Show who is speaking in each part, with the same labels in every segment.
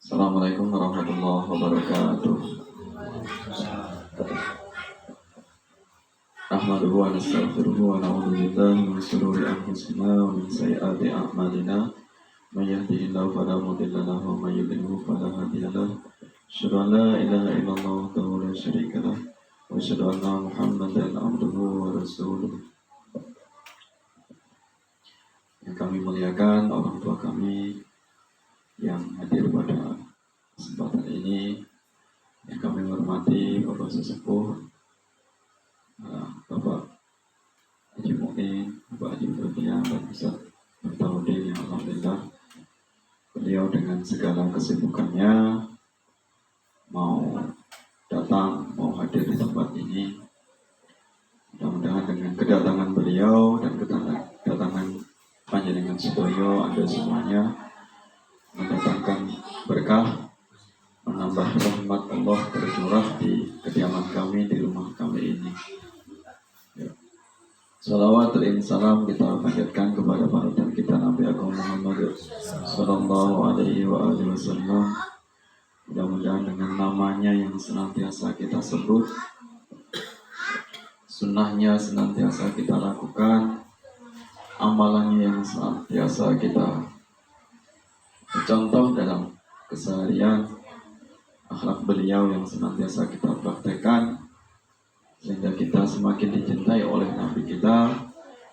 Speaker 1: Assalamualaikum warahmatullahi wabarakatuh. Ahmaduhu wa nastaghfiruhu wa na'udzu billahi min shururi anfusina wa min sayyiati a'malina. May yahdihillahu fala mudilla lahu wa may yudlilhu fala hadiya lahu. Asyhadu an la ilaha illallah wahdahu la syarika lah wa asyhadu anna Muhammadan abduhu wa rasuluh. Yang kami muliakan orang tua kami yang hadir pada kesempatan ini, yang kami hormati Bapak Sesepuh, Bapak Haji Mu'in, Bapak Haji Berdian, dan Ustaz Bertaudin, yang alhamdulillah beliau dengan segala kesibukannya mau datang, mau hadir di tempat ini. Mudah-mudahan dengan kedatangan beliau dan kedatangan panjenengan sedoyo, Anda semuanya, mendatangkan berkah, menambah rahmat Allah tercurah di kediaman kami, di rumah kami ini. Salawat dan salam kita panjatkan kepada panutan kita Nabi Agung Muhammad Sallallahu Alaihi Wasallam. Mudah-mudahan dengan namanya yang senantiasa kita sebut, sunnahnya senantiasa kita lakukan, amalannya yang senantiasa kita contoh dalam keseharian, akhlak beliau yang senantiasa kita praktekkan, sehingga kita semakin dicintai oleh Nabi kita.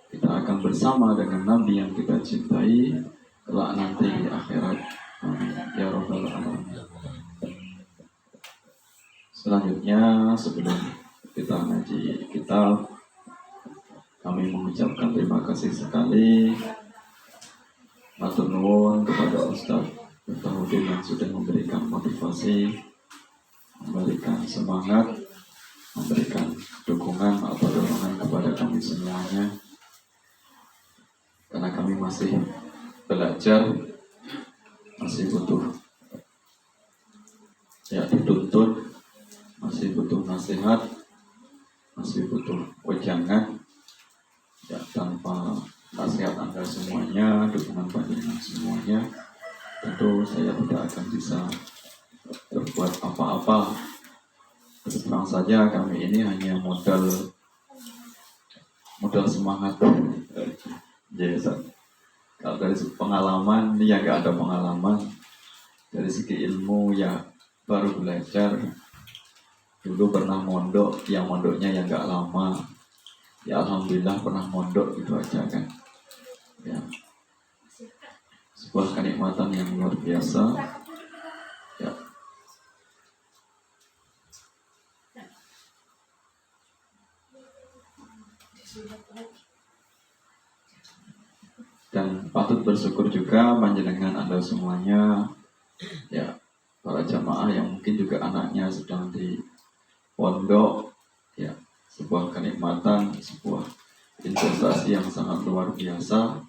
Speaker 1: Kita akan bersama dengan Nabi yang kita cintai kelak nanti di akhirat. Amin ya rabbal alamin. Selanjutnya, sebelum kita ngaji kitab, kami mengucapkan terima kasih sekali matur nuwun kepada Ustaz Bertaudin yang sudah memberikan motivasi, memberikan semangat, memberikan dukungan atau dorongan kepada kami semuanya, karena kami masih belajar, masih butuh dituntut, masih butuh nasihat, masih butuh wejangan. Tanpa nasihat Anda semuanya, dukungan panjenengan semuanya, tentu saya tidak akan bisa berbuat apa-apa. Terus terang saja, kami ini hanya modal semangat. Yes. Kalau dari segi pengalaman, ya nggak ada pengalaman. Dari segi ilmu, ya baru belajar. Dulu pernah mondok, yang mondoknya yang nggak lama. Ya alhamdulillah pernah mondok, gitu aja kan. Ya. Sebuah kenikmatan yang luar biasa. Ya. Dan patut bersyukur juga panjenengan Anda semuanya, ya, para jamaah yang mungkin juga anaknya sedang di pondok, ya, sebuah kenikmatan, sebuah investasi yang sangat luar biasa.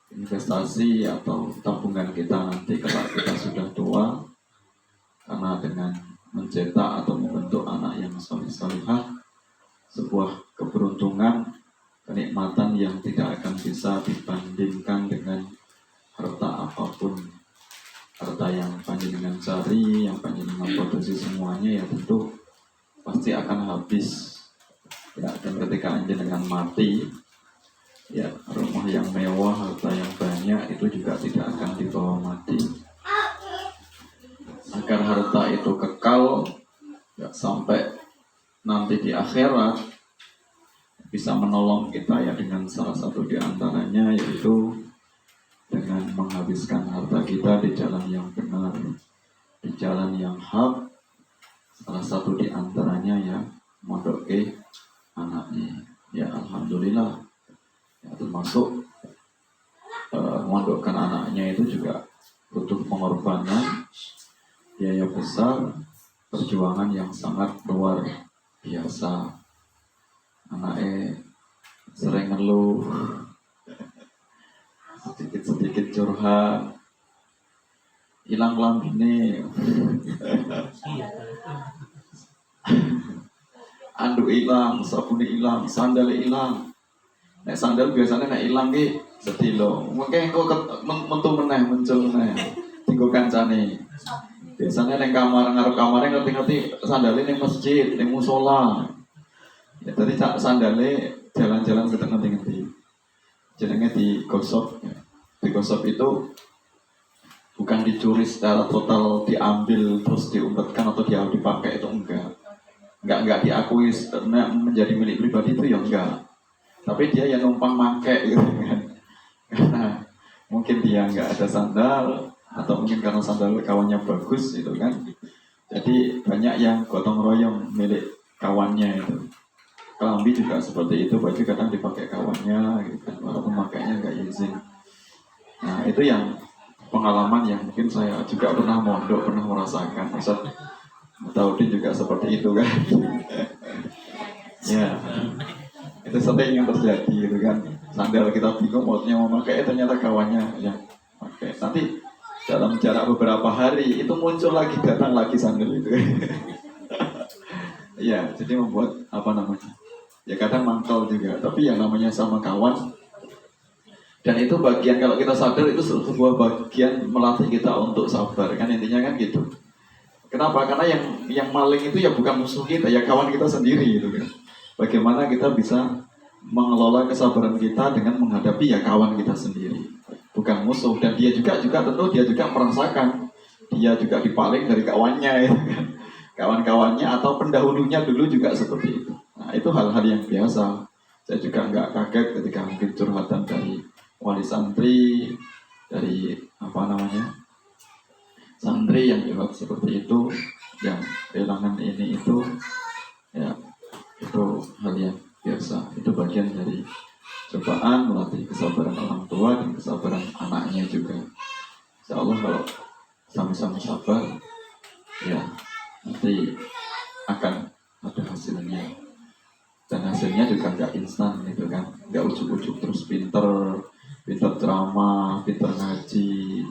Speaker 1: Investasi atau tabungan kita nanti kalau kita sudah tua, karena dengan mencetak atau membentuk anak yang salih-salihah, sebuah keberuntungan, kenikmatan yang tidak akan bisa dibandingkan dengan harta apapun. Harta yang panjenengan cari, yang panjenengan produksi semuanya, ya tentu pasti akan habis. Ya, dan ketika panjenengan mati, ya, rumah yang mewah, harta yang banyak itu juga tidak akan dibawa mati. Agar harta itu kekal, ya, sampai nanti di akhirat bisa menolong kita, ya, dengan salah satu di antaranya yaitu dengan menghabiskan harta kita di jalan yang benar, di jalan yang hak. Salah satu di antaranya, ya, mondoke anaknya. Ya alhamdulillah, ya, termasuk mondokkan anaknya itu juga butuh pengorbanan, biaya besar, perjuangan yang sangat luar biasa. Anaknya sering ngeluh, sedikit-sedikit curhat, hilang lambene, anduk hilang, sabun hilang, sandal hilang. Nek sandal biasanya nek hilang ki sedih loh. Mungkin kok mentu meneh, muncul meneh. tinggal kancane. Biasanya neng kamar ngarep kamare ngerti-ngerti sandale neng masjid, neng musola. Ya tadi sandale jalan-jalan ke ngerti-ngerti. Jenenge digosok. Ya. Digosok itu bukan dicuri secara total, diambil terus diumpetkan atau dia dipakai, itu enggak diakui menjadi milik pribadi, itu ya enggak. Tapi dia yang numpang make gitu kan. Karena mungkin dia enggak ada sandal atau mungkin karena sandal kawannya bagus gitu kan. Jadi banyak yang gotong royong milik kawannya itu. Kelambi juga seperti itu, baju kadang dipakai kawannya gitu kan, walaupun makainya enggak izin. Nah itu yang pengalaman yang mungkin saya juga pernah mondok, pernah merasakan. Ustaz Taudin juga seperti itu kan. Ya, itu sering yang terjadi gitu kan. Sandal kita bingung maksudnya mau pakai, ternyata kawannya yang pakai. Nanti dalam jarak beberapa hari itu muncul lagi, datang lagi sandal itu. Ya, jadi membuat apa namanya? Ya kadang mangkal juga. Tapi yang namanya sama kawan. Dan itu bagian, kalau kita sadar itu sebuah bagian melatih kita untuk sabar kan, intinya kan gitu. Kenapa? Karena yang maling itu ya bukan musuh kita, ya kawan kita sendiri gitu kan. Bagaimana kita bisa mengelola kesabaran kita dengan menghadapi ya kawan kita sendiri, bukan musuh. Dan dia juga tentu dia juga merasakan, dia juga dipaling dari kawannya ya kan. Kawan-kawannya atau pendahulunya dulu juga seperti itu. Nah itu hal-hal yang biasa. Saya juga nggak kaget ketika mungkin curhatan dari wali santri, dari apa namanya, santri yang juga seperti itu, yang kehilangan ini itu, ya itu hal yang biasa. Itu bagian dari cobaan melatih kesabaran orang tua dan kesabaran anaknya juga. Insya Allah kalau sama-sama sabar, ya nanti akan ada hasilnya. Dan hasilnya juga nggak instan gitu kan, nggak ujuk-ujuk terus pinter ceramah, pinter ngaji.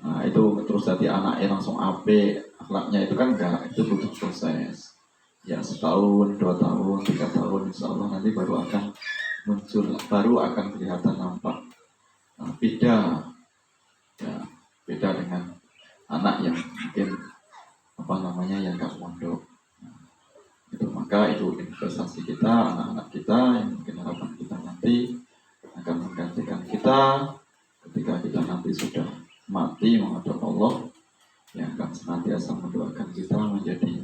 Speaker 1: Nah itu terus jadi anaknya langsung apik, akhlaknya itu kan enggak, itu butuh proses. Ya setahun, 2 tahun, 3 tahun, insya Allah nanti baru akan muncul, baru akan kelihatan nampak. Nah, beda dengan anak yang mungkin apa namanya yang nggak mondok. Itu maka itu investasi kita, anak-anak kita yang mungkin harapan kita nanti akan menggantikan kita ketika kita nanti sudah mati menghadap Allah, yang akan senantiasa mendoakan kita menjadi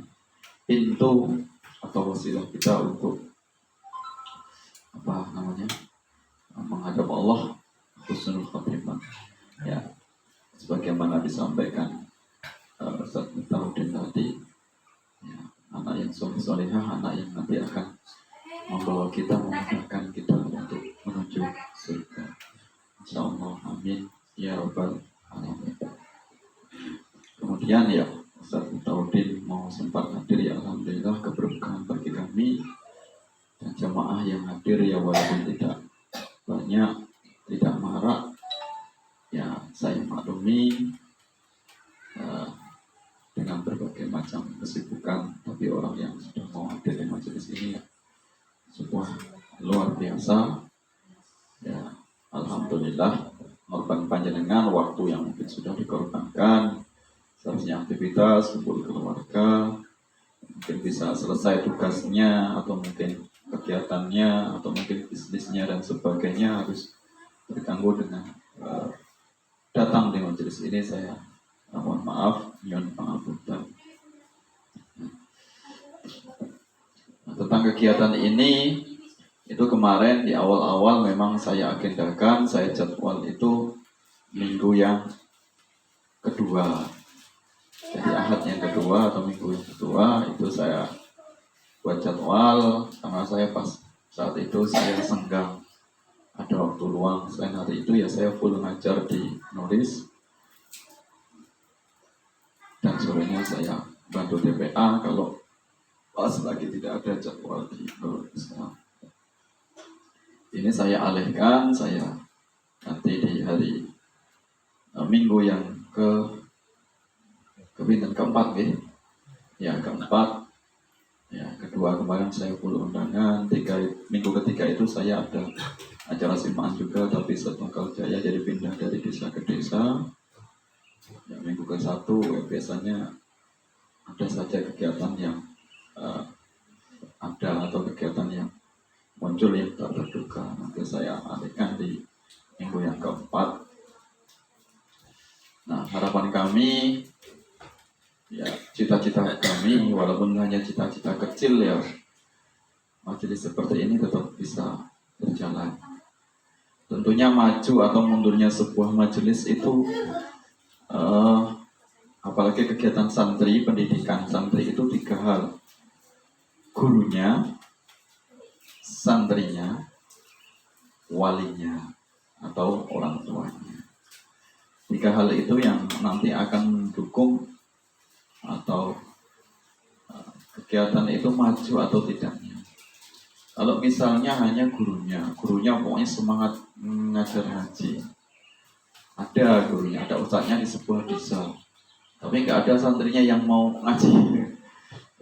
Speaker 1: pintu atau wasilah kita untuk apa namanya menghadap Allah, husnul khotimah. Ya, sebagaimana disampaikan Ustaz Taudin tadi, ya, anak yang soleh-solehah, anak yang nanti akan membawa kita, memudahkan kita untuk menuju surga. Insyaallah, amin ya rabbal alamin. Kemudian ya Ustaz Taudin mau sempat hadir, ya alhamdulillah keberkahan bagi kami dan jamaah yang hadir, ya walaupun tidak banyak, tidak marak, ya saya maklumi dengan berbagai macam kesibukan, tapi orang yang sudah mau hadir di majelis ini ya sebuah luar biasa. Ya alhamdulillah, korban panjenengan waktu yang mungkin sudah dikorbankan, seharusnya aktivitas kumpul keluarga, mungkin bisa selesai tugasnya atau mungkin kegiatannya atau mungkin bisnisnya dan sebagainya harus terganggu dengan datang di majelis ini. Saya mohon maaf, mohon maaf. Nah, tentang kegiatan ini, itu kemarin di awal-awal memang saya agendakan, saya jadwal itu minggu yang kedua. Jadi ahad yang kedua atau minggu yang kedua itu saya buat jadwal, karena saya pas saat itu saya senggang, ada waktu luang. Selain hari itu ya saya full ngajar di Nulis, dan sorenya saya bantu TPA kalau pas lagi tidak ada jadwal di Nulis. Ini saya alihkan, saya nanti di hari minggu yang keempat ya keempat, ya kedua kemarin saya full undangan, minggu ketiga itu saya ada acara simaan juga, tapi setunggal jaya, jadi pindah dari desa ke desa. Ya, pukul 1 ya biasanya ada saja kegiatan yang ada atau kegiatan yang muncul yang tak terduga. Nanti saya alihkan di minggu yang keempat. Nah, harapan kami, ya cita-cita kami, walaupun hanya cita-cita kecil ya, majelis seperti ini tetap bisa berjalan. Tentunya maju atau mundurnya sebuah majelis itu, apalagi kegiatan santri, pendidikan santri itu 3 hal. Gurunya, santrinya, walinya, atau orang tuanya. 3 hal itu yang nanti akan mendukung atau kegiatan itu maju atau tidaknya. Kalau misalnya hanya gurunya pokoknya semangat mengajar ngaji. Ada gurunya, ada ustadznya di sebuah desa, tapi nggak ada santrinya yang mau ngaji.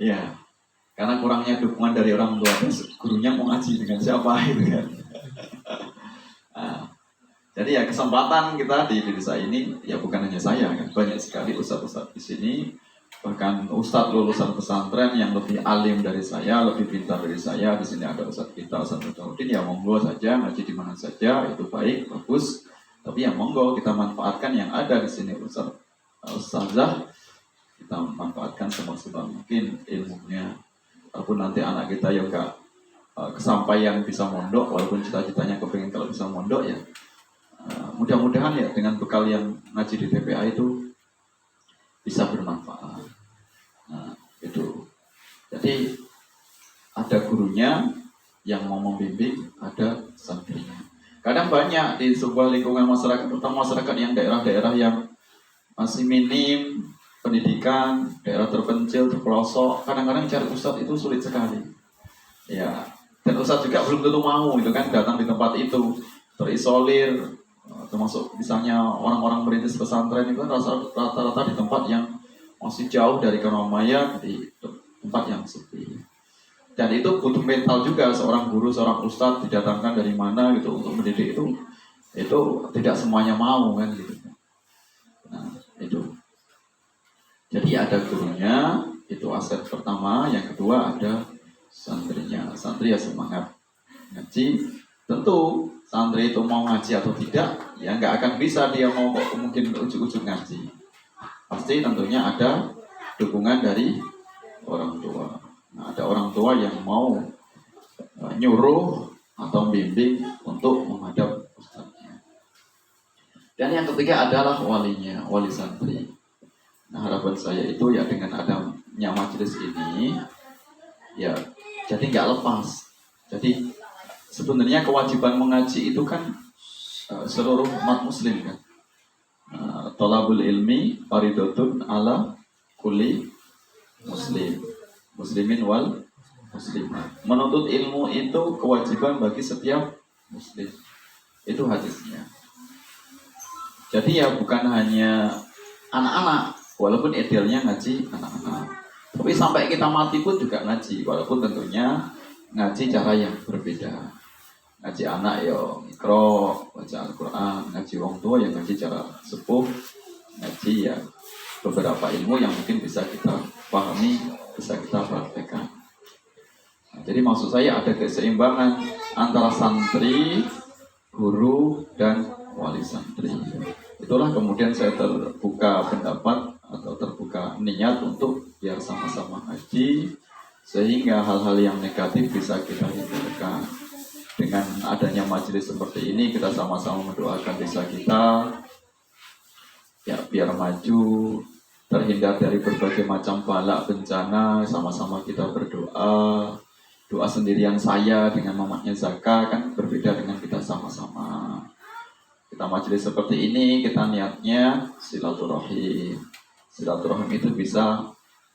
Speaker 1: Ya, karena kurangnya dukungan dari orang tua. Gurunya mau ngaji dengan siapa itu kan? Nah, jadi ya kesempatan kita di desa ini ya bukan hanya saya kan, banyak sekali ustadz-ustadz di sini. Bahkan ustadz lulusan pesantren yang lebih alim dari saya, lebih pintar dari saya. Di sini ada ustadz kita, Ustadz Mutaudin, ya monggo saja ngaji di mana saja, itu baik, bagus. Tapi ya monggo kita manfaatkan yang ada di sini ustazah, kita manfaatkan semaksimal mungkin ilmunya. Walaupun nanti anak kita ya enggak kesampaian bisa mondok, walaupun cita-citanya kepingin kalau bisa mondok ya. Mudah-mudahan ya dengan bekal yang ngaji di TPA itu bisa bermanfaat. Nah, itu. Jadi ada gurunya yang mau membimbing, ada santrinya. Kadang banyak di sebuah lingkungan masyarakat, terutama masyarakat yang daerah-daerah yang masih minim pendidikan, daerah terpencil, terpelosok, kadang-kadang cari ustadz itu sulit sekali. Ya, dan ustadz juga belum tentu mau itu kan datang di tempat itu, terisolir. Termasuk misalnya orang-orang merintis pesantren itu kan rata-rata di tempat yang masih jauh dari keramaian, di tempat yang sepi. Dan itu butuh mental juga, seorang guru, seorang ustadz didatangkan dari mana gitu untuk mendidik itu tidak semuanya mau kan gitu. Nah, itu. Jadi ada gurunya, itu aset pertama. Yang kedua ada santrinya. Santri ya semangat ngaji. Tentu santri itu mau ngaji atau tidak, ya nggak akan bisa dia mau mungkin ujuk-ujuk ngaji. Pasti tentunya ada dukungan dari orang tua. Nah, ada orang tua yang mau nyuruh atau bimbing untuk menghadap ustadznya. Dan yang ketiga adalah walinya, wali santri. Nah, harapan saya itu ya dengan adanya majelis ini, ya jadi nggak lepas. Jadi sebenarnya kewajiban mengaji itu kan seluruh umat muslim kan. Thalabul ilmi faridotun ala kulli muslimin wal muslimah. Menuntut ilmu itu kewajiban bagi setiap muslim. Itu hadisnya. Jadi ya bukan hanya anak-anak, walaupun idealnya ngaji anak-anak. Tapi sampai kita mati pun juga ngaji, walaupun tentunya ngaji cara yang berbeda. Ngaji anak ya mikro, baca Al-Quran. Ngaji orang tua yang ngaji cara sepuh. Ngaji ya beberapa ilmu yang mungkin bisa kita pahami, bisa kita praktekkan. Nah, jadi maksud saya ada keseimbangan antara santri, guru, dan wali santri. Itulah kemudian saya terbuka pendapat atau terbuka niat untuk biar sama-sama ngaji, sehingga hal-hal yang negatif bisa kita hindarkan. Dengan adanya majelis seperti ini, kita sama-sama mendoakan desa kita ya biar maju, terhindar dari berbagai macam bala bencana. Sama-sama kita berdoa. Doa sendirian saya dengan mamaknya Zaka kan berbeda dengan kita sama-sama. Kita majelis seperti ini, kita niatnya silaturahim. Silaturahim itu bisa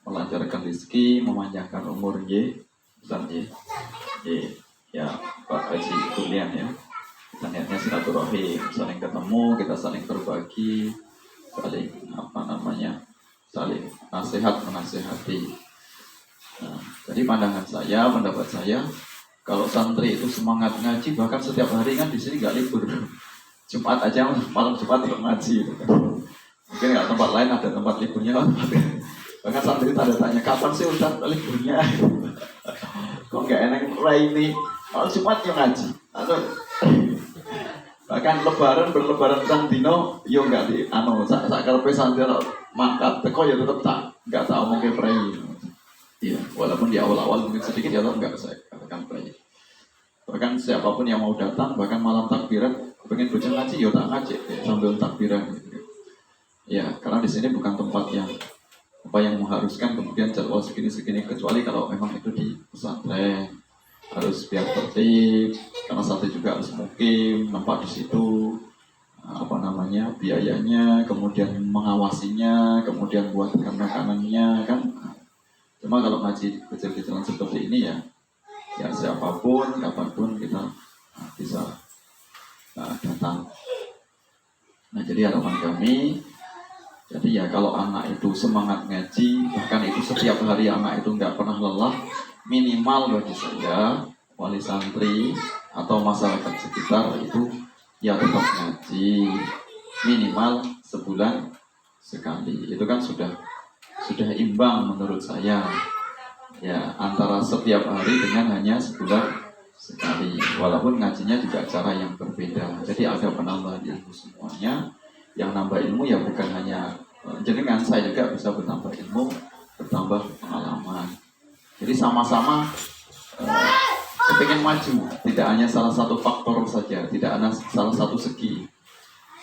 Speaker 1: melancarkan rezeki, memanjangkan umur, Ustaz, ya Pak Haji Kurnian ya. Kita niatnya silaturahim, saling ketemu, kita saling berbagi, saling saling nasihat menasihati. Nah, jadi pendapat saya, kalau santri itu semangat ngaji, bahkan setiap hari kan di sini nggak libur. Jumat aja malam Jumat untuk ngaji. Mungkin nggak tempat lain ada tempat liburnya. Bahkan santri tanda tanya kapan sih Ustaz liburnya? Kok nggak enak ini? Kalau Jumat yang ngaji. Atau bahkan lebaran berlebaran tang dino yo nggak di sak karepe santri mangkat teko ya tetep tak nggak tahu mungkin pray. Iya, walaupun di awal-awal mungkin sedikit ya nggak saya katakan pray. Bahkan siapapun yang mau datang, bahkan malam takbiran, pengen bocah ngaji, ya tak ngaji sambil takbiran. Gitu. Ya, karena di sini bukan tempat yang mengharuskan kemudian jadwal segini-segini, kecuali kalau memang itu di pesantren harus biar tertib, karena santri juga harus mukim, nampak di situ biayanya, kemudian mengawasinya, kemudian buatkan makanannya kan. Cuma kalau ngaji kecil-kecilan seperti ini ya siapapun, kapanpun kita bisa datang. Nah jadi harapan kami, jadi ya kalau anak itu semangat ngaji, bahkan itu setiap hari anak itu nggak pernah lelah, minimal bagi saya, wali santri atau masyarakat sekitar itu ya tetap ngaji minimal sebulan sekali. Itu kan sudah imbang menurut saya. Ya antara setiap hari dengan hanya sebulan sekali. Walaupun ngajinya juga cara yang berbeda. Jadi ada penambahan ilmu semuanya. Yang nambah ilmu ya bukan hanya jenengan, saya juga bisa bertambah ilmu, bertambah pengalaman. Jadi sama-sama kepingin maju, tidak hanya salah satu faktor saja, tidak hanya salah satu segi.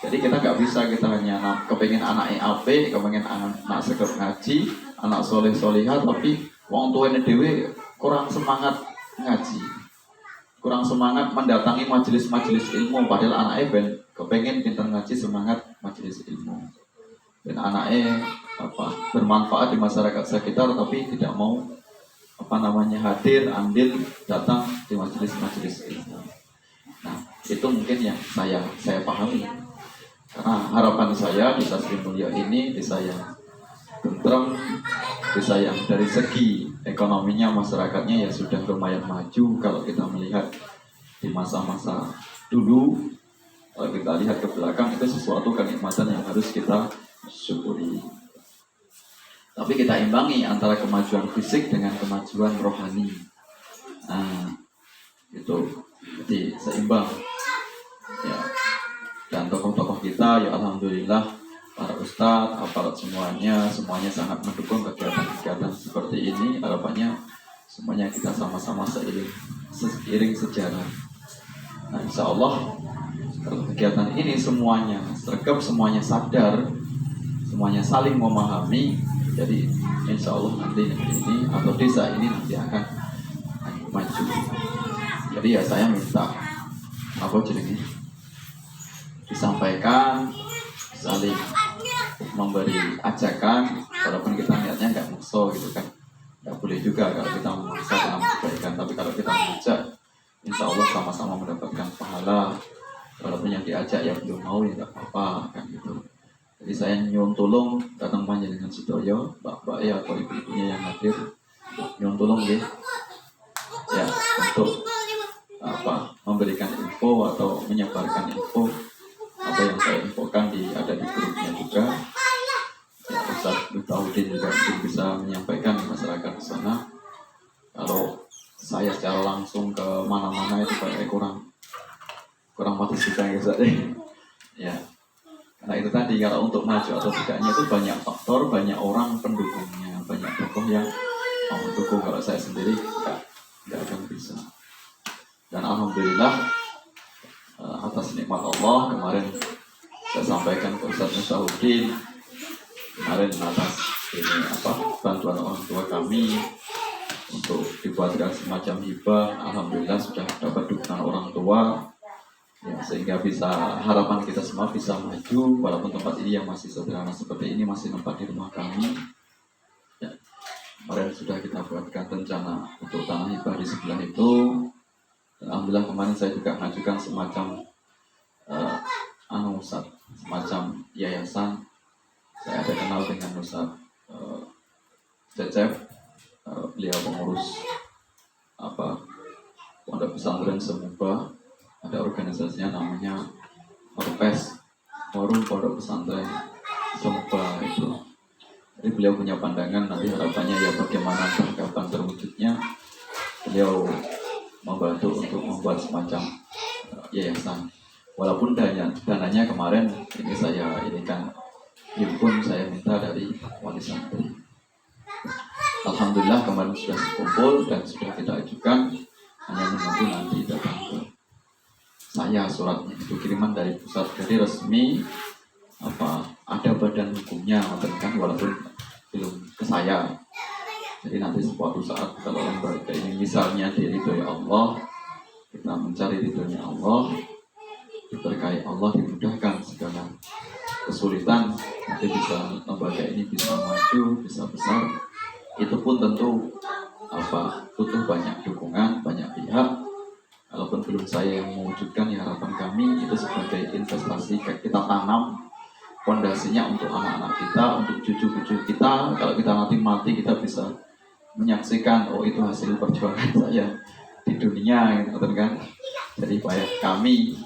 Speaker 1: Jadi kita nggak bisa kita hanya kepingin anak AP, kepingin anak seger ngaji, anak soleh-solihah, tapi wong tuane dhewe kurang semangat ngaji, kurang semangat mendatangi majelis-majelis ilmu, padahal anaknya ben kepingin pintar ngaji, semangat majelis ilmu. Dan anaknya bermanfaat di masyarakat sekitar, tapi tidak mau hadir, andil, datang di majelis-majelis ilmu. Nah, itu mungkin yang saya pahami. Karena harapan saya desa Sri Mulia ini desa yang tentrem, desa yang dari segi ekonominya masyarakatnya ya sudah lumayan maju. Kalau kita melihat di masa-masa dulu, kalau kita lihat ke belakang, itu sesuatu kenikmatan yang harus kita syukuri. Tapi kita imbangi antara kemajuan fisik dengan kemajuan rohani. Nah, itu jadi seimbang. Ya. Dan tokoh-tokoh kita, ya alhamdulillah, para ustadz, aparat semuanya sangat mendukung kegiatan-kegiatan seperti ini. Harapannya semuanya kita sama-sama seiring sejalan. Nah, insya Allah kegiatan ini semuanya sergap, semuanya sadar, semuanya saling memahami. Jadi insya Allah nanti ini atau desa ini nanti akan maju. Jadi ya saya minta disampaikan, saling memberi ajakan, walaupun kita niatnya nggak maksa gitu kan, nggak boleh juga kalau kita memaksa dalam kebaikan. Tapi kalau kita mengajak, insya Allah sama-sama mendapatkan pahala. Walaupun yang diajak ya belum mau ya nggak apa-apa kan gitu. Jadi saya nyuwun tolong datang panjenengan sedoyo, mbak-mbak ya atau ibu-ibunya yang hadir, nyuwun tolong ya untuk memberikan info atau menyebarkan info apa yang saya infokan ada di grupnya juga. Ya, Ustaz Miftahudin juga mungkin bisa menyampaikan di masyarakat di sana. Kalau saya secara langsung ke mana-mana itu kayak kurang mati juga ya Ustaz. Ya, karena itu tadi kalau untuk maju atau tidaknya itu banyak faktor, banyak orang pendukungnya, banyak tokoh yang mau mendukung. Kalau saya sendiri nggak akan bisa. Dan alhamdulillah atas nikmat Allah kemarin saya sampaikan ke Ustaz Miftahudin kemarin atas bantuan orang tua kami untuk dibuatkan semacam hibah. Alhamdulillah sudah dapat dukungan orang tua ya, sehingga bisa harapan kita semua bisa maju, walaupun tempat ini yang masih sederhana seperti ini, masih tempat di rumah kami ya. Kemarin sudah kita buatkan rencana untuk tanah hibah di sebelah itu. Dan alhamdulillah kemarin saya juga mengajukan semacam semacam yayasan. Saya ada kenal dengan Ustaz Cecep, beliau pengurus pondok pesantren Semuba. Ada organisasinya namanya Orpes, Forum Pondok Pesantren coba itu. Jadi beliau punya pandangan, nanti harapannya ya bagaimana kapan terwujudnya, beliau membantu untuk membuat semacam yayasan. Walaupun dananya kemarin ini saya ini kan himpun, saya minta dari wali santri. Alhamdulillah kemarin sudah kumpul dan sudah kita ajukan, hanya menunggu nanti datang ke saya suratnya, itu kiriman dari pusat, jadi resmi ada badan hukumnya kan, walaupun belum ke saya. Jadi nanti suatu saat kalau lembaga ini misalnya diridhoi Allah, kita mencari ridhonya Allah, diberkahi Allah, dimudahkan segala kesulitan, nanti bisa lembaga ini bisa maju, bisa besar. Itu pun tentu butuh banyak dukungan, banyak pihak. Walaupun belum saya yang mewujudkan, ya harapan kami itu sebagai investasi kita tanam fondasinya untuk anak-anak kita, untuk cucu-cucu kita. Kalau kita nanti mati, kita bisa menyaksikan, oh itu hasil perjuangan saya di dunia, gitu kan. Jadi banyak kami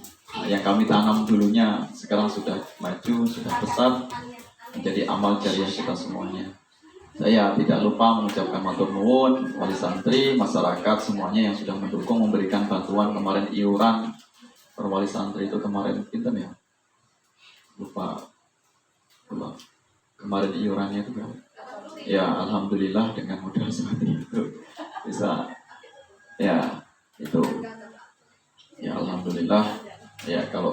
Speaker 1: yang kami tanam dulunya sekarang sudah maju, sudah besar, menjadi amal jariah kita semuanya. Saya tidak lupa mengucapkan matur nuwun wali santri, masyarakat semuanya yang sudah mendukung, memberikan bantuan kemarin iuran per wali santri itu kemarin pinten ya? Lupa. Kemarin iurannya itu kan. Ya alhamdulillah dengan modal seperti itu bisa ya itu ya alhamdulillah ya. Kalau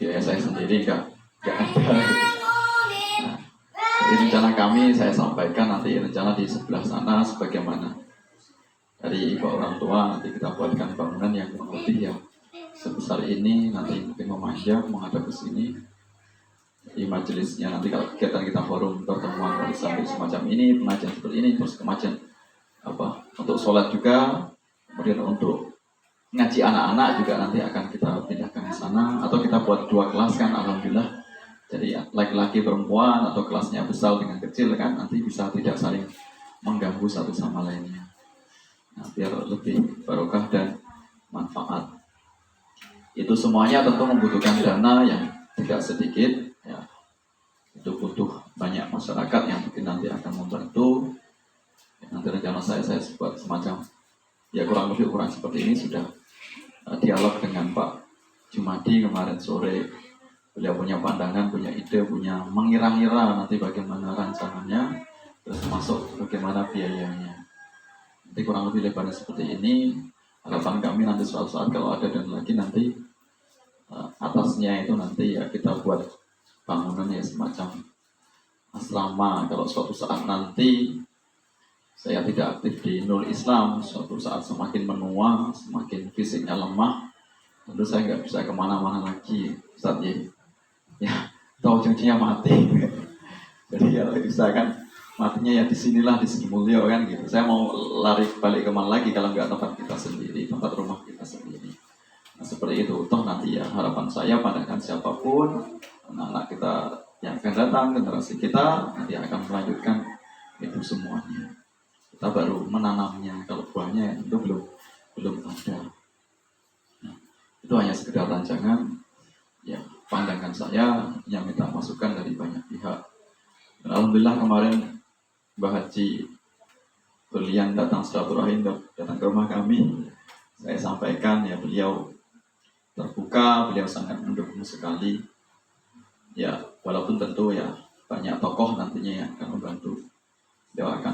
Speaker 1: biaya saya sendiri enggak ada. Jadi rencana kami saya sampaikan nanti, rencana di sebelah sana sebagaimana dari ibu orang tua, nanti kita buatkan bangunan yang kurang lebih ya sebesar ini, nanti mungkin memanjang menghadap ke sini. Di majelisnya nanti kalau kegiatan kita forum pertemuan wali santri semacam ini, pengajian seperti ini, terus pengajian untuk sholat juga, kemudian untuk ngaji anak-anak juga nanti akan kita pindahkan ke sana, atau kita buat 2 kelas kan, alhamdulillah. Jadi laki-laki perempuan atau kelasnya besar dengan kecil kan, nanti bisa tidak saling mengganggu satu sama lainnya. Nah, biar lebih barokah dan manfaat. Itu semuanya tentu membutuhkan dana yang tidak sedikit ya. Itu butuh banyak masyarakat yang mungkin nanti akan membantu. Nanti rencana saya buat semacam ya kurang lebih ukuran seperti ini. Sudah dialog dengan Pak Jumadi kemarin sore. Beliau punya pandangan, punya ide, punya mengira-ngira nanti bagaimana rancangannya, terus masuk bagaimana biayanya. Nanti kurang lebih lebarnya seperti ini. Harapan kami nanti suatu saat kalau ada dan lagi nanti atasnya itu nanti ya kita buat bangunan ya semacam asrama. Kalau suatu saat nanti saya tidak aktif di Nurul Islam, suatu saat semakin menua, semakin fisiknya lemah, tentu saya nggak bisa kemana-mana lagi, Ustaz ya tahu ujung-ujungnya mati. Jadi ya bisa kan matinya ya di sinilah, di Sri Mulyo kan gitu. Saya mau lari balik kemana lagi kalau nggak tempat kita sendiri, tempat rumah kita sendiri. Nah, seperti itu. Toh nanti ya harapan saya pandangan siapapun anak-anak kita yang akan datang, generasi kita nanti akan melanjutkan itu semuanya. Kita baru menanamnya, kalau buahnya itu belum ada. Nah, itu hanya sekedar rancangan ya, pandangan saya yang minta masukan dari banyak pihak. Dan alhamdulillah kemarin Mbah Haji Berlian datang silaturahim, datang ke rumah kami. Saya sampaikan ya, beliau terbuka, beliau sangat mendukung sekali. Ya walaupun tentu ya banyak tokoh nantinya yang akan membantu. Beliau akan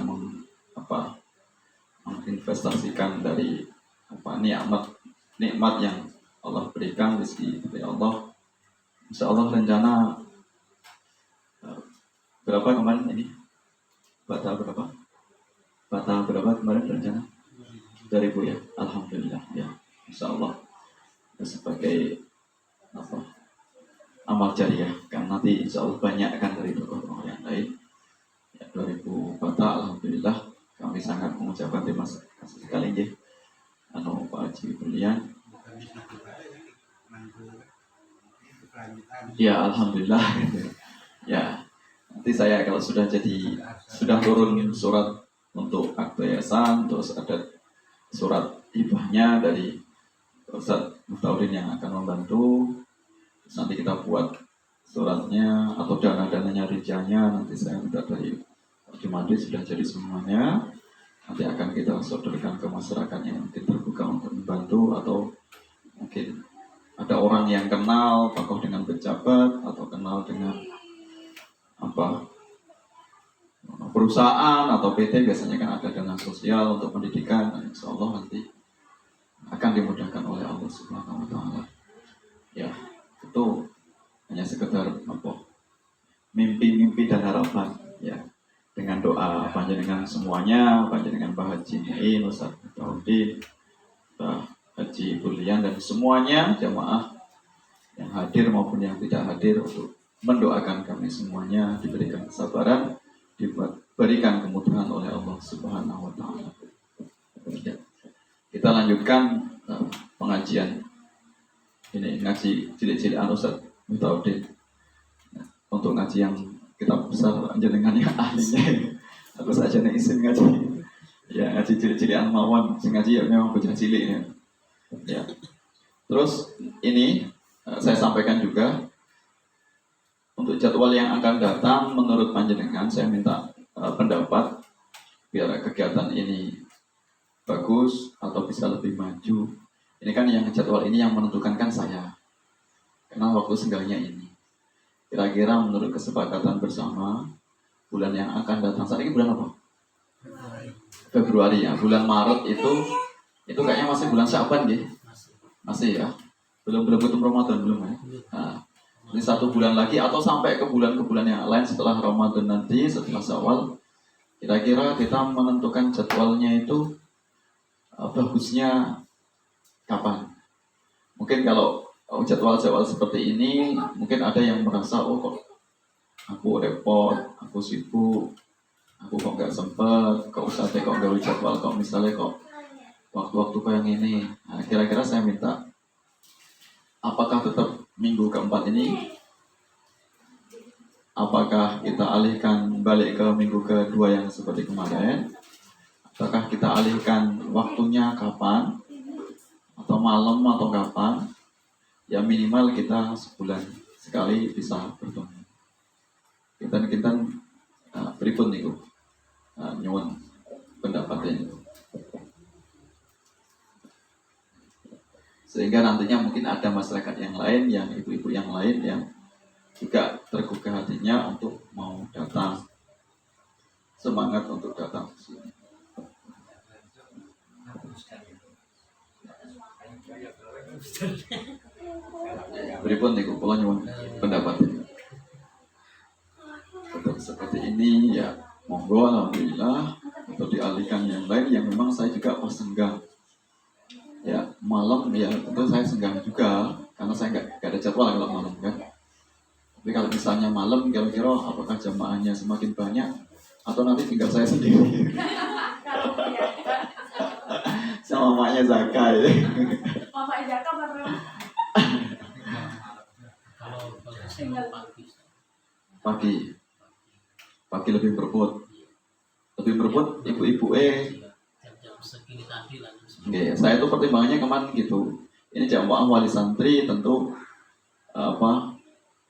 Speaker 1: menginvestasikan dari nikmat yang Allah berikan, rezeki dari Allah. Insya Allah rencana berapa kemarin ini? Batal berapa kemarin rencana? 2000 ya? Alhamdulillah ya. Insya Allah sebagai amal jariah kan, nanti insya Allah banyak kan dari tokoh-tokoh yang lain ya. 2000 batal, alhamdulillah kami sangat mengucapkan terima kasih sekali ya Pak Haji Berlian. Ya alhamdulillah ya. Nanti saya kalau sudah turun surat untuk akte yayasan, terus ada surat hibahnya dari Ustaz Muftaurin yang akan membantu. Terus nanti kita buat suratnya atau dana-dananya rinciannya nanti saya minta dari Pak Jumadi sudah jadi semuanya. Nanti akan kita sodorkan ke masyarakat yang mungkin terbuka untuk membantu, atau mungkin ada orang yang kenal tokoh dengan pejabat atau kenal dengan apa perusahaan atau PT, biasanya kan ada dana sosial untuk pendidikan. Nah, insya Allah nanti akan dimudahkan oleh Allah Subhanahu Wa Taala. Ya, itu hanya sekedar apa mimpi-mimpi dan harapan ya. Dengan doa panjenengan semuanya, panjenengan Pak Haji Muin, Ustaz Daudi, Pak Haji Bulian, dan semuanya jamaah yang hadir maupun yang tidak hadir, untuk mendoakan kami semuanya diberikan kesabaran, diberikan kemudahan oleh Allah Subhanahu Wa Taala. Ya. Kita lanjutkan pengajian ini, ngaji cilik-cilikan Ustaz Daudi. Untuk ngaji yang kitab besar jenengan yang ahlinya, aku saja nih izin ngaji ya, ngaji cilik-cilikan mawon, sing ngaji ya memang bocah cilik ya. Ya. Terus ini saya sampaikan juga untuk jadwal yang akan datang, menurut panjenengan saya minta pendapat biar kegiatan ini bagus atau bisa lebih maju. Ini kan yang jadwal ini yang menentukan kan saya, karena waktu senggangnya ini. Kira-kira menurut kesepakatan bersama, bulan yang akan datang, saat ini bulan apa? Februari ya. Bulan Maret itu kayaknya masih bulan Syaban ya? Masih ya? Belum ketemu Ramadan belum ya? Nah, ini 1 bulan lagi atau sampai ke bulan yang lain setelah Ramadan nanti, setelah Syawal. Kira-kira kita menentukan jadwalnya itu bagusnya kapan? Mungkin kalau jadwal-jadwal seperti ini, mungkin ada yang merasa, oh kok aku repot, aku sibuk, aku kok nggak sempet, kok usahanya kok nggak jadwal, kok misalnya kok waktu-waktu kayak ini. Nah, kira-kira saya minta, apakah tetap minggu keempat ini? Apakah kita alihkan balik ke minggu kedua yang seperti kemarin? Apakah kita alihkan waktunya kapan? Atau malam atau kapan? Ya minimal kita sebulan sekali bisa bertemu. Kita pripun niku nyuwun pendapatnya itu. Sehingga nantinya mungkin ada masyarakat yang lain, yang ibu-ibu yang lain yang juga tergugah hatinya untuk mau datang, semangat untuk datang ke sini. Beripun niku kula nyuwun pendapat. Tetap seperti ini ya, monggo alhamdulillah, atau dialihkan yang lain yang memang saya juga pas senggang. Ya malam ya tentu saya senggang juga, karena saya nggak ada jadwal kalau malam kan. Tapi kalau misalnya malam, kira-kira apakah jamaahnya semakin banyak atau nanti tinggal saya sendiri? Sama mamanya Zaka ya.
Speaker 2: Mama Zaka baru
Speaker 1: pagi lebih berebut ibu-ibu saya itu pertimbangannya kemarin gitu. Ini jamaah wali santri tentu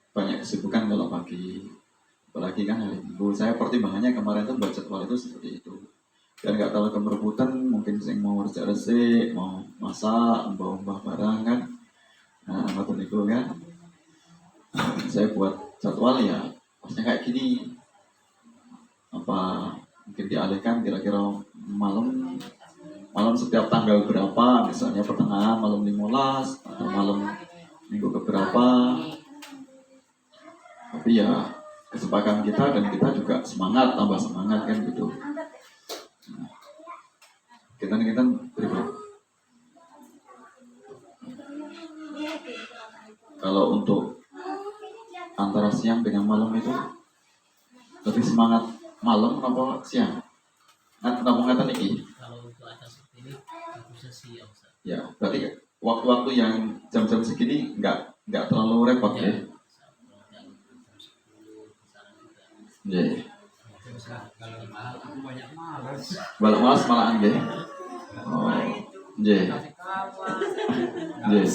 Speaker 1: banyak kesibukan kalau pagi, apalagi kan hari Minggu. Saya pertimbangannya kemarin tuh buat jadwal itu seperti itu, biar nggak terlalu kemerebutan. Mungkin sing mau resik-resik, mau masak, mbah barang kan, nah betul itu kan. Saya buat jadwal ya pasnya kayak gini, mungkin dialihkan kira-kira malam setiap tanggal berapa, misalnya pertengahan malam 15 atau malam minggu keberapa. Tapi ya kesepakatan kita, dan kita juga tambah semangat kan gitu. Nah, kita berikut. Kalau untuk antara siang dengan malam itu lebih semangat malam apa siang? Kenapa ngatakan ini?
Speaker 3: Kalau untuk atas ini bagusnya siang.
Speaker 1: Ya, berarti waktu-waktu yang jam-jam segini nggak terlalu repot ya? Iya.
Speaker 3: Kalau malam aku banyak malas.
Speaker 1: Balak malas malahan ya? Oh, iya. Iya.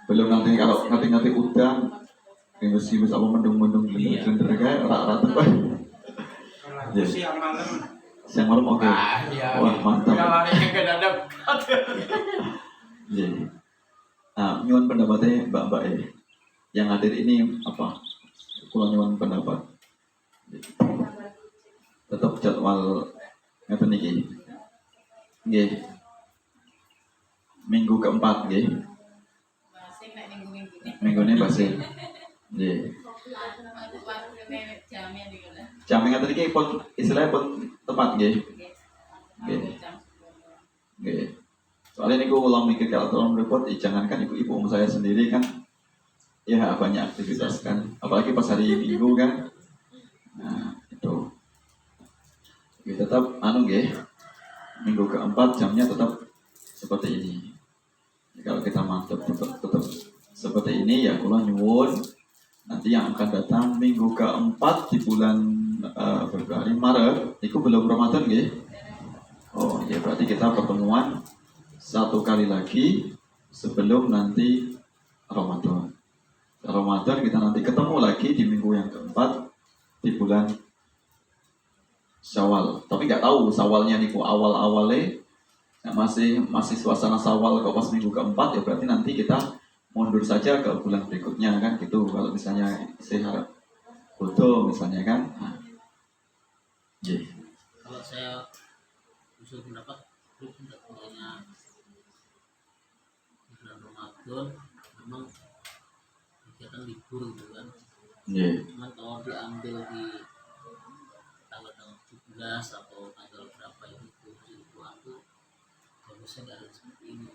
Speaker 1: Belum nanti kalau udah Gembes-gembes apa mendung-mendung bener-bener kayak rata-rata Pak.
Speaker 4: Kalau siang malam.
Speaker 1: Siang malam oke.
Speaker 4: Iya.
Speaker 1: Wah, mantap.
Speaker 4: Udah larinya ke dadap.
Speaker 1: Jadi, nah, nyuwun pendapatnya Mbak yang hadir ini apa? Kalau nyuwun pendapat, tetap jadwal ngeten iki. Nggih. Minggu keempat nggih.
Speaker 2: Masih nek minggu-minggu ini.
Speaker 1: Minggu ini pasti. Nggih.
Speaker 2: Jamnya juga lah.
Speaker 1: Jam ngeten iki pun istilahnya pun tepat nggih. Nggih. Nggih. Soalnya niku ulang mikir kalau tolong repot, jangankan ibu-ibu saya sendiri kan, ya banyak aktivitas kan, apalagi pas hari Minggu kan. Nah itu, tetap nggih, minggu keempat jamnya tetap seperti ini. Kalau kita mantap tetap seperti ini ya, kula nyuwun nanti yang akan datang minggu keempat di bulan Februari Maret, itu belum Ramadan nggih. Oh ya, berarti kita pertemuan satu kali lagi sebelum nanti Ramadan. Ramadan kita nanti ketemu lagi di minggu yang keempat di bulan Syawal. Tapi nggak tahu Syawalnya niku awal-awalnya masih suasana Syawal kalau pas minggu keempat ya berarti nanti kita mundur saja ke bulan berikutnya kan gitu. Kalau misalnya saya harap foto misalnya kan. Nah. Yeah.
Speaker 3: Kalau saya usul pendapat itu tidak hanya bulan Ramadan memang kegiatan libur gitu kan.
Speaker 1: Yeah.
Speaker 3: Cuman kalau diambil di tanggal 17 atau tanggal berapa itu waktu bagusnya nggak ada seperti ini.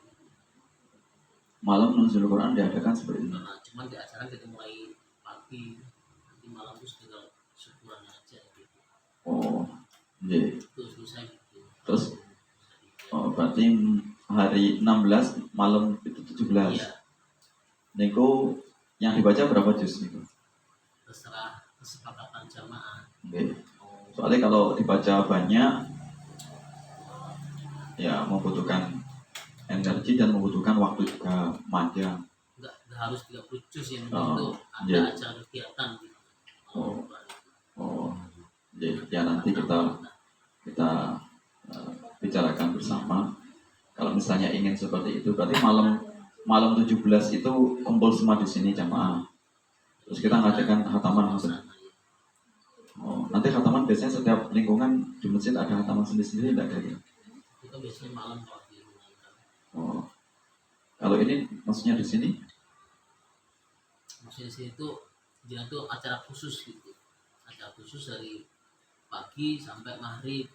Speaker 1: Malam nuzul Quran diadakan seperti ini.
Speaker 3: Nah, cuman di acara kita mulai pagi, nanti malam terus tinggal syukuran aja gitu.
Speaker 1: Oh, yeah.
Speaker 3: Itu selesai gitu.
Speaker 1: Terus berarti hari 16 malam itu 17.
Speaker 3: Iya,
Speaker 1: Niku yang dibaca berapa juz niku?
Speaker 3: terserah kesepakatan jamaah.
Speaker 1: Okay. Soalnya kalau dibaca banyak ya membutuhkan energi dan membutuhkan waktu juga panjang.
Speaker 3: Enggak harus 30 juz yang
Speaker 1: Oh,
Speaker 3: itu ada
Speaker 1: iya.
Speaker 3: acara kegiatan gitu.
Speaker 1: Ya nanti kita bicarakan bersama. Kalau misalnya ingin seperti itu, berarti malam 17 itu kumpul semua di sini jamaah. Terus kita ngadakan khataman. Oh, nanti khataman biasanya setiap lingkungan di masjid ada khataman sendiri-sendiri tidak ada?
Speaker 3: Itu biasanya malam kalau di
Speaker 1: Oh, kalau ini maksudnya di sini?
Speaker 3: maksudnya di sini tuh dia tuh acara khusus gitu, acara khusus dari pagi sampai maghrib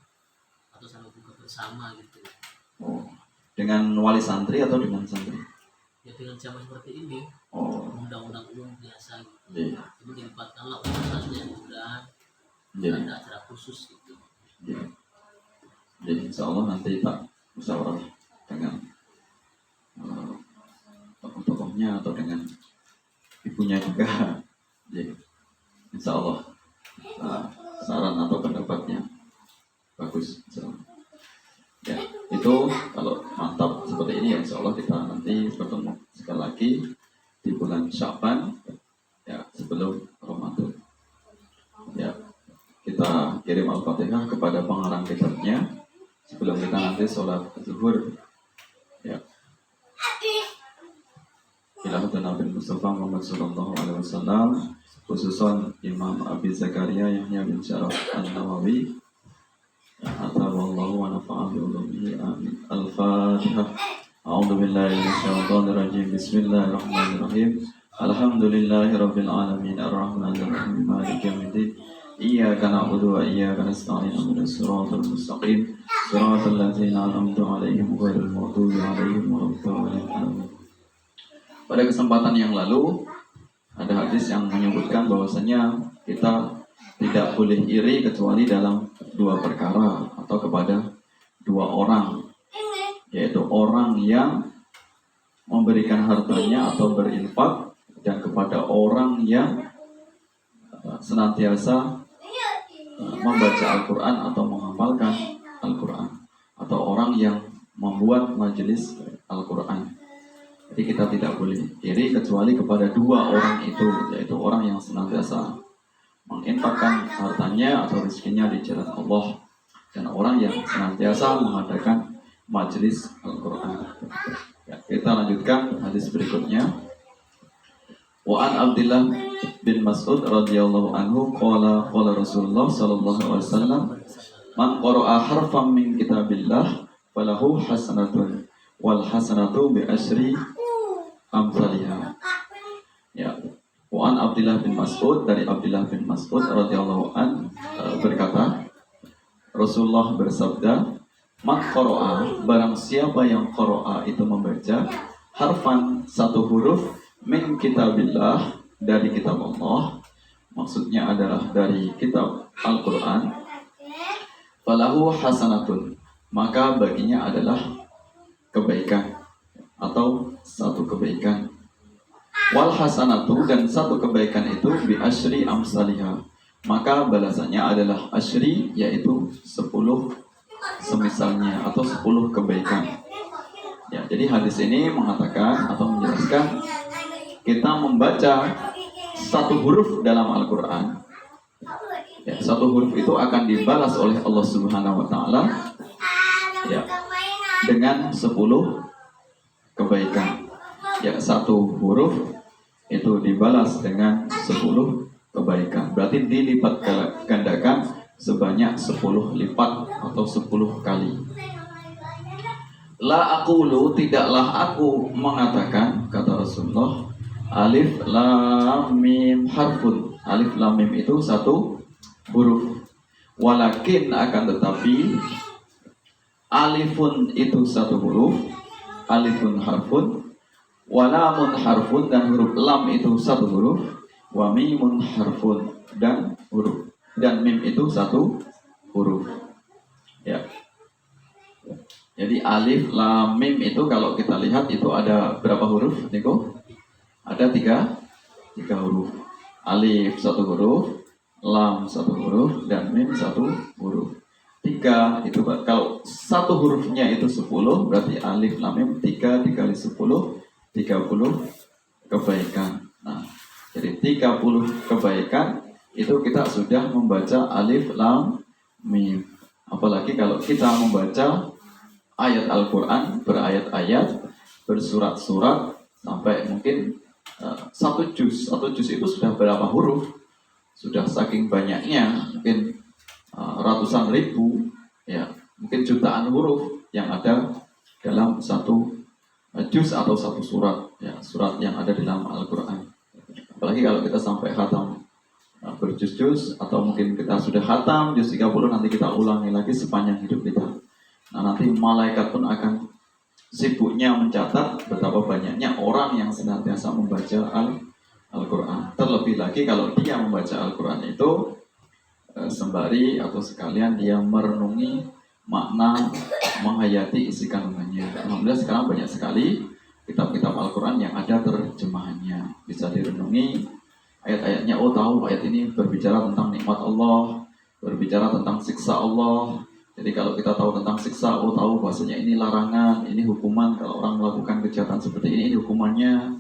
Speaker 3: atau sampai buka bersama gitu.
Speaker 1: Oh, dengan wali santri atau dengan santri?
Speaker 3: Ya dengan jamaah seperti ini,
Speaker 1: Oh,
Speaker 3: undang-undang umum biasa gitu.
Speaker 1: iya.
Speaker 3: Cuma dilibatkanlah organisasinya bulan,
Speaker 1: Jadi,
Speaker 3: ada acara khusus gitu.
Speaker 1: jadi insya Allah nanti Pak musyawarah dengan tokoh-tokohnya atau dengan ibunya juga. Jadi, insya Allah saran atau pendapatnya bagus. Insya Allah. Ya, itu kalau mantap seperti ini ya insya Allah kita nanti bertemu sekali lagi di bulan Sya'ban ya sebelum Ramadan. Ya, kita kirim Al-Fatihah kepada pengarang kitabnya sebelum kita nanti sholat zuhur. Ya. Ilahuddin Nabi Mustafa Muhammad sallallahu alaihi wasallam, khususan Imam Abi Zakaria Yahya bin Syaraf An-Nawawi. Ataballahu wa nafa'a bi ulumihi amin. Al-Fatihah. A'udzu billahi minasyaitonir rajim. Bismillahirrahmanirrahim. Alhamdulillahirabbil alamin arrahmanir rahim maliki yaumiddin. Iyyaka na'budu wa iyyaka nasta'in ihdinas siratal mustaqim siratal ladzina an'amta 'alaihim ghairil maghdubi 'alaihim waladdallin. Amin. Pada kesempatan yang lalu ada hadis yang menyebutkan bahwasanya kita tidak boleh iri kecuali dalam dua perkara atau kepada dua orang, yaitu orang yang memberikan hartanya atau berinfak dan kepada orang yang senantiasa membaca Al-Quran atau menghafalkan Al-Quran, atau orang yang membuat majelis Al-Quran. Jadi kita tidak boleh iri kecuali kepada dua orang itu, yaitu orang yang senantiasa menginfakkan hartanya atau rezekinya di jalan Allah, dan orang yang senantiasa mengadakan majelis Al-Quran. Ya, kita lanjutkan hadis berikutnya. Wa an Abdullah bin Mas'ud radhiyallahu anhu qala Rasulullah sallallahu alaihi wasallam man qara'a harfan min kitabillah falahu hasanatun wal hasanatu bi asyri amsalihha. Ya. Wa an Abdullah bin Mas'ud, dari Abdullah bin Mas'ud radhiyallahu an berkata, Rasulullah bersabda, man qara'a, barang siapa yang qara'a itu membaca harfan, satu huruf, min kitabillah, dari kitab Allah, maksudnya adalah dari kitab Al-Quran, falahu hasanatun, maka baginya adalah kebaikan atau satu kebaikan. Wal hasanatu, dan satu kebaikan itu bi asyri amsalihha, maka balasannya adalah asyri, yaitu 10 semisalnya atau 10 kebaikan. Ya, jadi hadis ini mengatakan atau menjelaskan kita membaca satu huruf dalam Al-Quran, ya, satu huruf itu akan dibalas oleh Allah Subhanahu wa Ta'ala, ya, dengan 10 kebaikan. Ya, satu huruf itu dibalas dengan 10 kebaikan. Berarti dilipat gandakan sebanyak 10 lipat atau 10 kali. La aqulu, tidaklah aku mengatakan, kata Rasulullah, alif lam mim harfun. Alif lam mim itu satu huruf. Walakin, akan tetapi, alifun itu satu huruf, alifun harfun, walamun harfun, dan huruf lam itu satu huruf, wa mimun harfun, dan mim itu satu huruf. Ya. Jadi alif lam mim itu kalau kita lihat itu ada berapa huruf, Niko? Ada tiga huruf. Alif satu huruf, lam satu huruf, dan mim satu huruf. 3 itu kalau satu hurufnya itu 10, berarti alif lam mim 3 dikali 10, 30 kebaikan. Nah, jadi 30 kebaikan itu kita sudah membaca alif lam mim. Apalagi kalau kita membaca ayat Al-Quran berayat-ayat, bersurat-surat, sampai mungkin satu juz itu sudah berapa huruf? Sudah saking banyaknya, mungkin ratusan ribu, ya, mungkin jutaan huruf yang ada dalam satu juz atau satu surat, ya, surat yang ada di dalam Al-Quran. Apalagi kalau kita sampai khatam berjuz-juz, atau mungkin kita sudah khatam juz 30, nanti kita ulangi lagi sepanjang hidup kita. Nah, nanti malaikat pun akan sibuknya mencatat betapa banyaknya orang yang senantiasa membaca Al-Quran. Terlebih lagi kalau dia membaca Al-Quran itu sembari atau sekalian dia merenungi makna, menghayati isi kandungannya. Alhamdulillah sekarang banyak sekali kitab-kitab Al-Quran yang ada terjemahannya, bisa direnungi ayat-ayatnya. Oh, tahu ayat ini berbicara tentang nikmat Allah, berbicara tentang siksa Allah. Jadi kalau kita tahu tentang siksa, oh tahu bahasanya ini larangan, ini hukuman kalau orang melakukan kejahatan seperti ini hukumannya.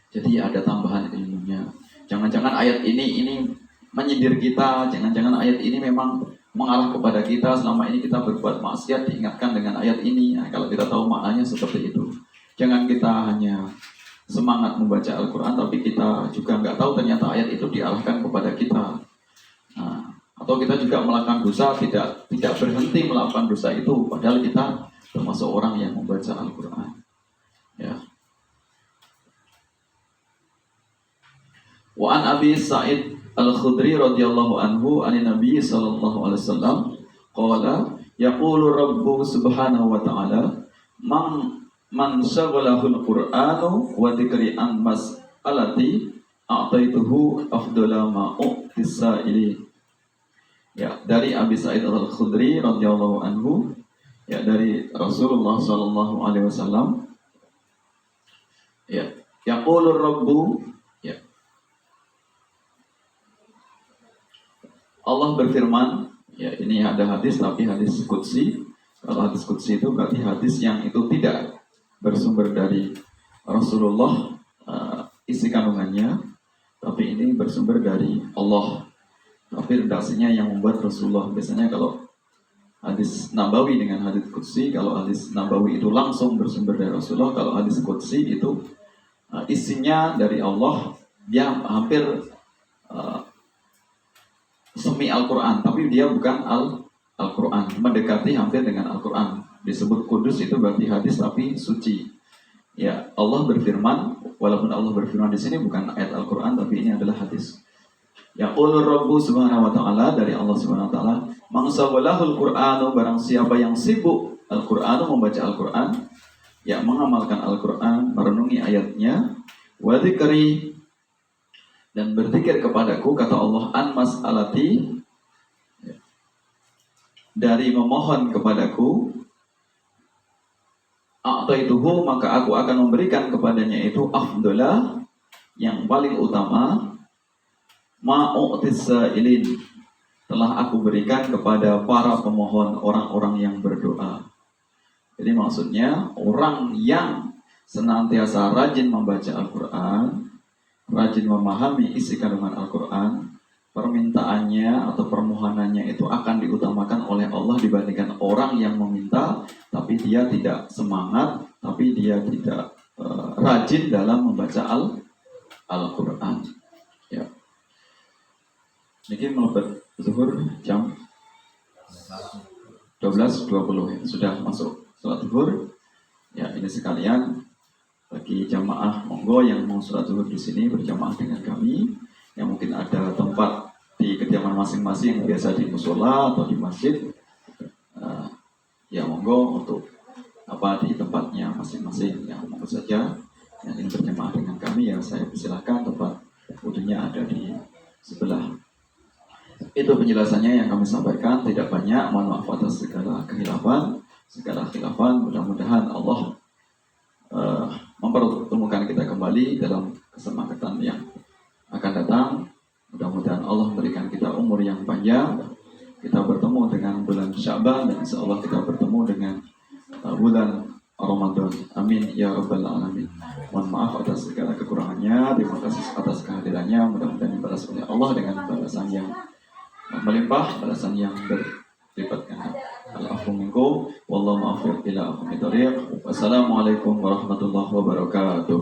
Speaker 1: Jadi ada tambahan ilmunya. Jangan-jangan ayat ini menyindir kita, jangan-jangan ayat ini memang mengarah kepada kita, selama ini kita berbuat maksiat, diingatkan dengan ayat ini. Nah, kalau kita tahu maknanya seperti itu. Jangan kita hanya semangat membaca Al-Quran, tapi kita juga nggak tahu ternyata ayat itu diarahkan kepada kita. Nah, atau kita juga melakukan dosa, tidak berhenti melakukan dosa itu, padahal kita termasuk orang yang membaca Al-Quran. Ya. Wa an Abi Sa'id Al-Khudri radhiyallahu anhu anin Nabi sallallahu alaihi wasallam qala yaqulu Rabbu subhanahu wa ta'ala man syaghalahu al-Qur'anu wa dzikri an mas'alati a'taituhu afdala ma u'tisa'ili. Ya, dari Abi Sa'id Al-Khudri radhiyallahu anhu, ya, dari Rasulullah sallallahu alaihi wasallam, ya, yaqulu Rabbu, ya, Allah berfirman, ya, ini ada hadis tapi hadis qudsi. Kalau hadis qudsi itu berarti hadis yang itu tidak bersumber dari Rasulullah isi kandungannya, tapi ini bersumber dari Allah. Tapi redaksinya yang membuat Rasulullah. Biasanya kalau hadis Nabawi dengan hadis Qudsi, kalau hadis Nabawi itu langsung bersumber dari Rasulullah, kalau hadis Qudsi itu isinya dari Allah, dia hampir semi Al-Quran, tapi dia bukan Al-Quran, mendekati hampir dengan Al-Quran. Disebut kudus itu berarti hadis tapi suci. Ya, Allah berfirman, walaupun Allah berfirman di sini bukan ayat Al-Quran, tapi ini adalah hadis. Ya qul Rabbu subhanahu wa ta'ala, dari Allah subhanahu wa ta'ala, mangsawalahul Qur'anu, barang siapa yang sibuk Al-Qur'anu, membaca Al-Qur'an, ya mengamalkan Al-Qur'an, merenungi ayatnya, wa dzikri, dan berzikir kepadaku, kata Allah, an mas'alati, dari memohon kepadaku, a'taituhu, maka aku akan memberikan kepadanya itu afdalah, yang paling utama, ma'u'tis sa'ilin, telah aku berikan kepada para pemohon, orang-orang yang berdoa. Jadi maksudnya orang yang senantiasa rajin membaca Al-Quran, rajin memahami isi kandungan Al-Quran, permintaannya atau permohonannya itu akan diutamakan oleh Allah dibandingkan orang yang meminta tapi dia tidak semangat, tapi dia tidak rajin dalam membaca Al-Quran. Ya. Ini melebat zuhur jam 12.20 ya. Sudah masuk sholat zuhur. Ya, ini sekalian bagi jamaah monggo yang mau sholat zuhur di sini berjamaah dengan kami, yang mungkin ada tempat di kediaman masing-masing yang biasa di musola atau di masjid, ya monggo untuk di tempatnya masing-masing, yang monggo saja yang ingin berjamaah dengan kami, ya saya persilahkan, tempat wudunya ada di sebelah. Itu penjelasannya yang kami sampaikan, tidak banyak, mohon maaf atas segala khilafan. Mudah-mudahan Allah mempertemukan kita kembali dalam kesempatan yang akan datang. Mudah-mudahan Allah memberikan kita umur yang panjang, kita bertemu dengan bulan Sya'ban, dan insya Allah kita bertemu dengan bulan Ramadan. Amin ya rabbal alamin. Mohon maaf atas segala kekurangannya, terima kasih atas kehadirannya. Mudah-mudahan dibalas oleh Allah dengan balasan yang melimpah, balasan yang berlipat ganda. Al-afu minkum wallahu muwaffiq ila aqwamit thoriq. Wassalamualaikum warahmatullahi wabarakatuh.